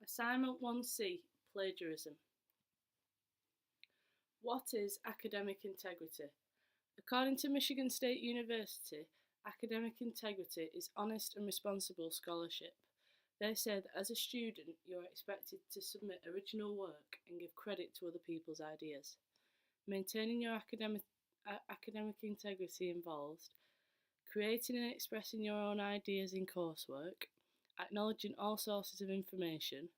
Assignment 1C, Plagiarism. What is academic integrity? According to Michigan State University, academic integrity is honest and responsible scholarship. They say that as a student, you are expected to submit original work and give credit to other people's ideas. Maintaining your academic integrity involves creating and expressing your own ideas in coursework, acknowledging all sources of information,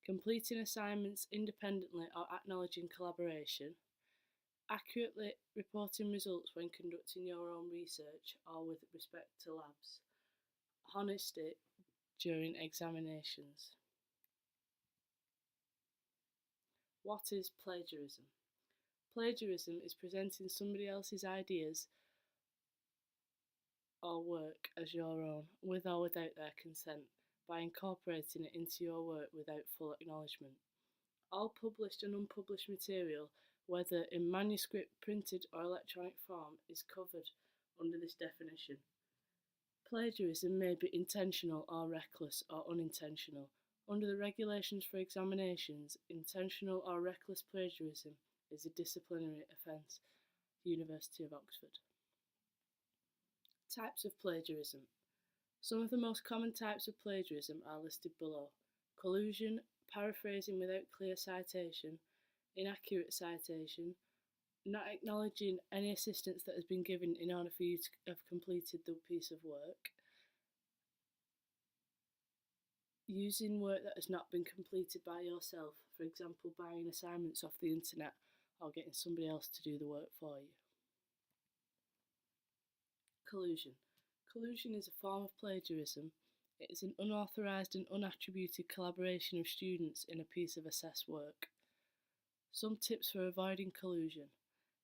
completing assignments independently or acknowledging collaboration, accurately reporting results when conducting your own research or with respect to labs, honesty during examinations. What is plagiarism? Plagiarism is presenting somebody else's ideas or work as your own, with or without their consent, by incorporating it into your work without full acknowledgement. All published and unpublished material, whether in manuscript, printed or electronic form, is covered under this definition. Plagiarism may be intentional or reckless or unintentional. Under the regulations for examinations, intentional or reckless plagiarism is a disciplinary offence. University of Oxford. Types of plagiarism. Some of the most common types of plagiarism are listed below: collusion, paraphrasing without clear citation, inaccurate citation, not acknowledging any assistance that has been given in order for you to have completed the piece of work, using work that has not been completed by yourself, for example buying assignments off the internet or getting somebody else to do the work for you. Collusion. Collusion is a form of plagiarism. It is an unauthorised and unattributed collaboration of students in a piece of assessed work. Some tips for avoiding collusion.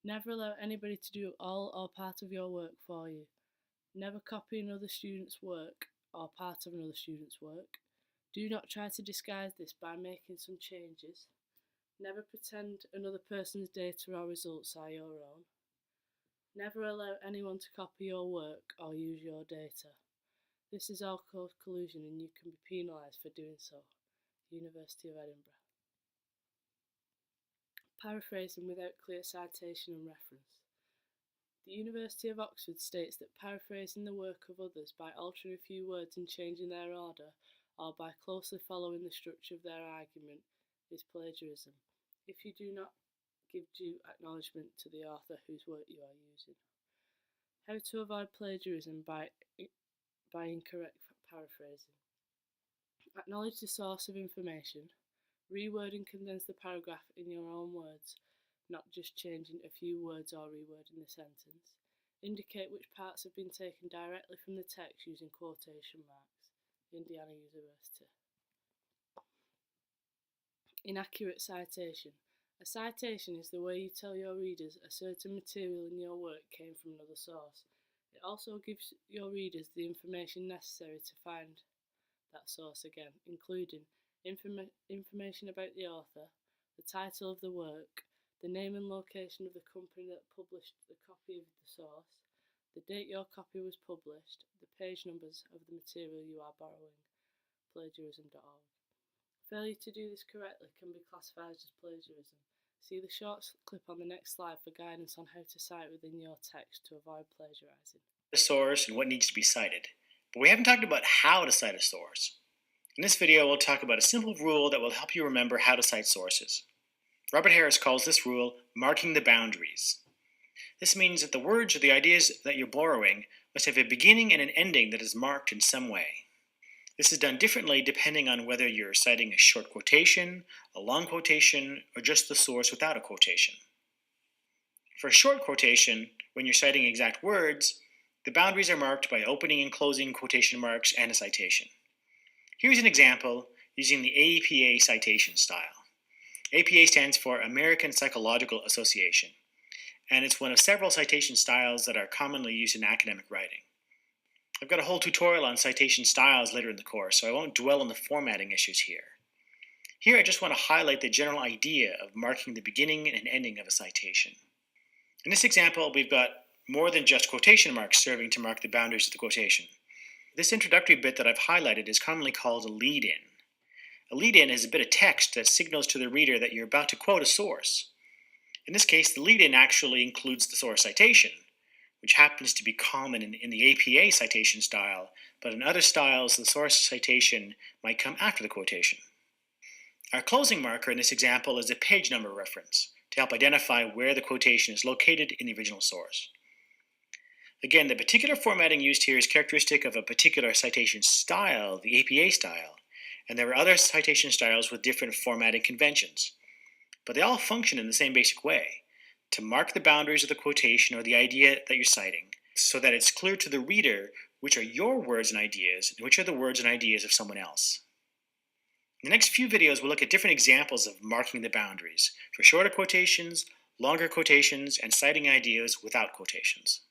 Never allow anybody to do all or part of your work for you. Never copy another student's work or part of another student's work. Do not try to disguise this by making some changes. Never pretend another person's data or results are your own. Never allow anyone to copy your work or use your data. This is all called collusion and you can be penalised for doing so. University of Edinburgh. Paraphrasing without clear citation and reference. The University of Oxford states that paraphrasing the work of others by altering a few words and changing their order, or by closely following the structure of their argument, is plagiarism, if you do not give due acknowledgement to the author whose work you are using. How to avoid plagiarism by incorrect paraphrasing. Acknowledge the source of information. Reword and condense the paragraph in your own words, not just changing a few words or rewording the sentence. Indicate which parts have been taken directly from the text using quotation marks. Indiana University. Inaccurate citation. A citation is the way you tell your readers a certain material in your work came from another source. It also gives your readers the information necessary to find that source again, including information about the author, the title of the work, the name and location of the company that published the copy of the source, the date your copy was published, the page numbers of the material you are borrowing. Plagiarism.org. Failure to do this correctly can be classified as plagiarism. See the short clip on the next slide for guidance on how to cite within your text to avoid plagiarizing. The source and what needs to be cited, but we haven't talked about how to cite a source. In this video, we'll talk about a simple rule that will help you remember how to cite sources. Robert Harris calls this rule marking the boundaries. This means that the words or the ideas that you're borrowing must have a beginning and an ending that is marked in some way. This is done differently depending on whether you're citing a short quotation, a long quotation, or just the source without a quotation. For a short quotation, when you're citing exact words, the boundaries are marked by opening and closing quotation marks and a citation. Here's an example using the APA citation style. APA stands for American Psychological Association, and it's one of several citation styles that are commonly used in academic writing. I've got a whole tutorial on citation styles later in the course, so I won't dwell on the formatting issues here. Here I just want to highlight the general idea of marking the beginning and ending of a citation. In this example, we've got more than just quotation marks serving to mark the boundaries of the quotation. This introductory bit that I've highlighted is commonly called a lead-in. A lead-in is a bit of text that signals to the reader that you're about to quote a source. In this case, the lead-in actually includes the source citation, which happens to be common in the APA citation style, but in other styles, the source citation might come after the quotation. Our closing marker in this example is a page number reference to help identify where the quotation is located in the original source. Again, the particular formatting used here is characteristic of a particular citation style, the APA style, and there are other citation styles with different formatting conventions. But they all function in the same basic way, to mark the boundaries of the quotation or the idea that you're citing, so that it's clear to the reader which are your words and ideas, and which are the words and ideas of someone else. In the next few videos, we'll look at different examples of marking the boundaries for shorter quotations, longer quotations, and citing ideas without quotations.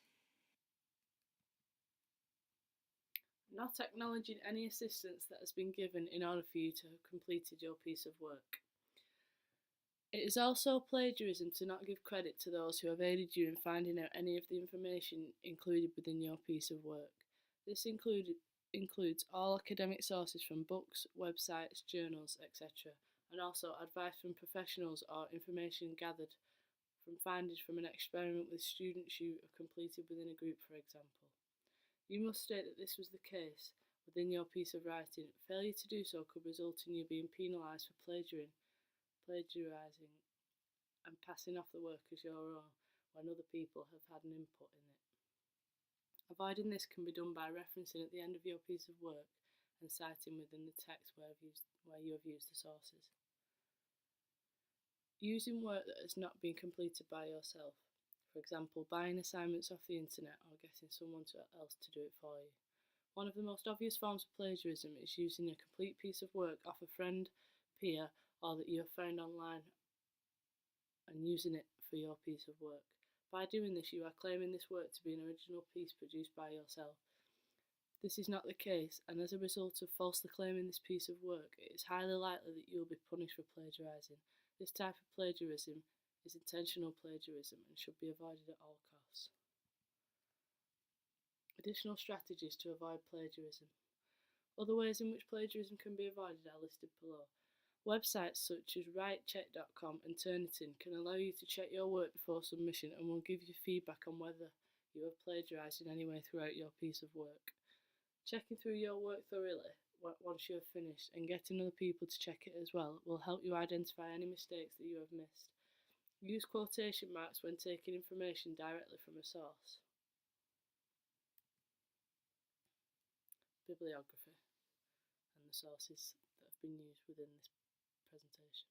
Not acknowledging any assistance that has been given in order for you to have completed your piece of work. It is also plagiarism to not give credit to those who have aided you in finding out any of the information included within your piece of work. This includes all academic sources from books, websites, journals, etc., and also advice from professionals or information gathered from findings from an experiment with students you have completed within a group, for example. You must state that this was the case within your piece of writing. Failure to do so could result in you being penalised for plagiarising and passing off the work as your own when other people have had an input in it. Avoiding this can be done by referencing at the end of your piece of work and citing within the text where you have used the sources. Using work that has not been completed by yourself. For example, buying assignments off the internet or getting someone else to do it for you. One of the most obvious forms of plagiarism is using a complete piece of work off a friend, peer, or that you have found online and using it for your piece of work. By doing this, you are claiming this work to be an original piece produced by yourself. This is not the case, and as a result of falsely claiming this piece of work, it is highly likely that you will be punished for plagiarising. This type of plagiarism is intentional plagiarism and should be avoided at all costs. Additional strategies to avoid plagiarism. Other ways in which plagiarism can be avoided are listed below. Websites such as writecheck.com and Turnitin can allow you to check your work before submission and will give you feedback on whether you have plagiarised in any way throughout your piece of work. Checking through your work thoroughly once you have finished and getting other people to check it as well will help you identify any mistakes that you have missed. Use quotation marks when taking information directly from a source. Bibliography and the sources that have been used within this presentation.